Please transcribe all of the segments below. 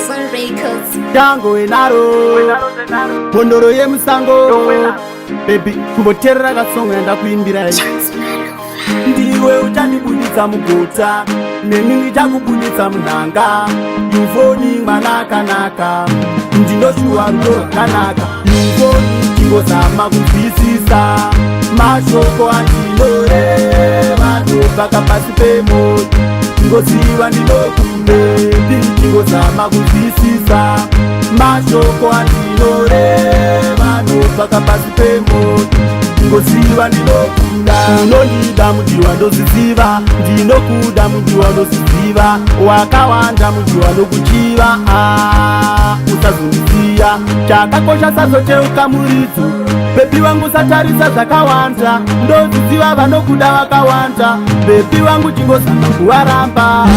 Sun Records. Dango enaro Pondoro ye musango Baby kumboterera kasongo yanda kuimbira Ndiwe uchandibuditsa mugota Neni ndichakubuditsa munhanga Yuvoni mwanakanaka Ndinoshuwa rudo rakanaka Yuvoni chingozama kunzwisisa Mashoko andinoreva ndobvaka pasi pemoti Ngoziva ndinokunde Ndingozama kunzwisisa Mashoko andinoreva ndobvaka pasi pemoti Ngoziva ndinokunda Unondida mudiwa ndoziziva Ndinokuda mudiwa ndoziziva Wakawanda mudiwa nokuchiva Usazundisiya Chakakosha sazoteuka muridzu Bebi wangu satarisa zakawanda Ndoziziva vanokuda wakawanda Bebi wangu chingozama kuwaramba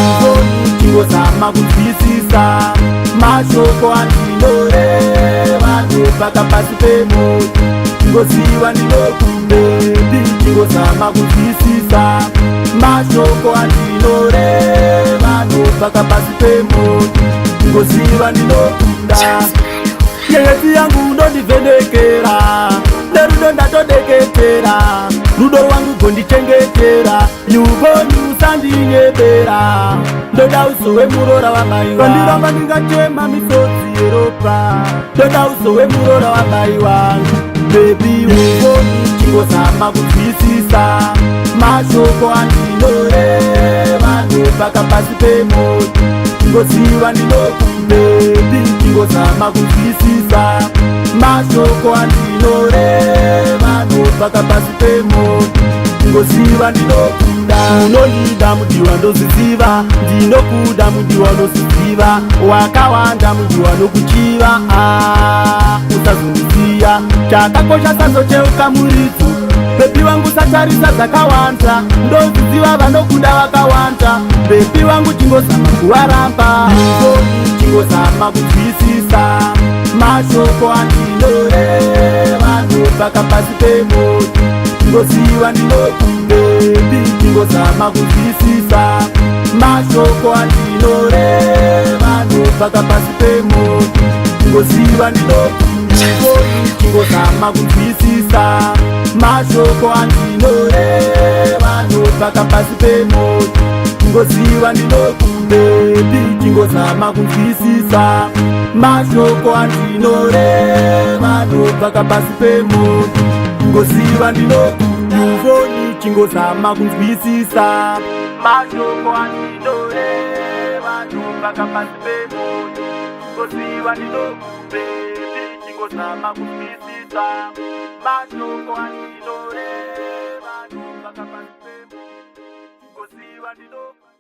Chingozama kunzwisisa Mashoko andinoreva ndobvaka pasi pemoti Ngoziva ndinokunde Chingozama kunzwisisa Mashoko andinoreva ndobvaka pasi pemoti Ngoziva ndinokunda Nyengeti yangu ndondivhenekera Nerudo ndatodeketera Rudo wangu gondichengetera Yuvoni usandinyebera Ndoda usowe murora wamai wangu Kandiramba ndingatema misodzi yeropa Ndoda usowe murora wamai wangu Baby uvoni chingozama kunzwisisa Mashoko andinoreva ndobvaka pasi pemoti Ngoziva ndinokunde Chingozama kunzwisisa Mashoko andinoreva ndobvaka pasi pemoti Ngoziva ndinokunda Unondida mudiwa ndoziziva Ndinokuda mudiwa ndoziziva Wakawanda mudiwa nokuchiva Usazundisiya Chakakosha sazoteuka muridzu Bebi wangu satarisa zakawanda Ndoziziva vanokuda wakawanda Bebi wangu chingozama kuwaramba Chingozama kunzwisisa Mashoko andinoreva ndobvaka pasi pemoti Ngoziva ndinokunde Chingozama kunzwisisa Mashoko andinoreva ndobvaka pasi pemoti Ngoziva ndinokunde Chingozama kunzwisisa Mashoko andinoreva ndobvaka pasi pemoti Ngoziva ndinokunde Chingozama kunzwisisa Mashoko andinoreva ndobvaka pasi pemoti Ngoziva ndinokunde Yuvoni chingozama kunzwisisa Mashoko andinoreva ndobvaka pasi pemoti Ngoziva ndinokunde Chingozama kunzwisisa Mashoko andinoreva ndobvaka pasi pemoti Ngoziva ndinokunde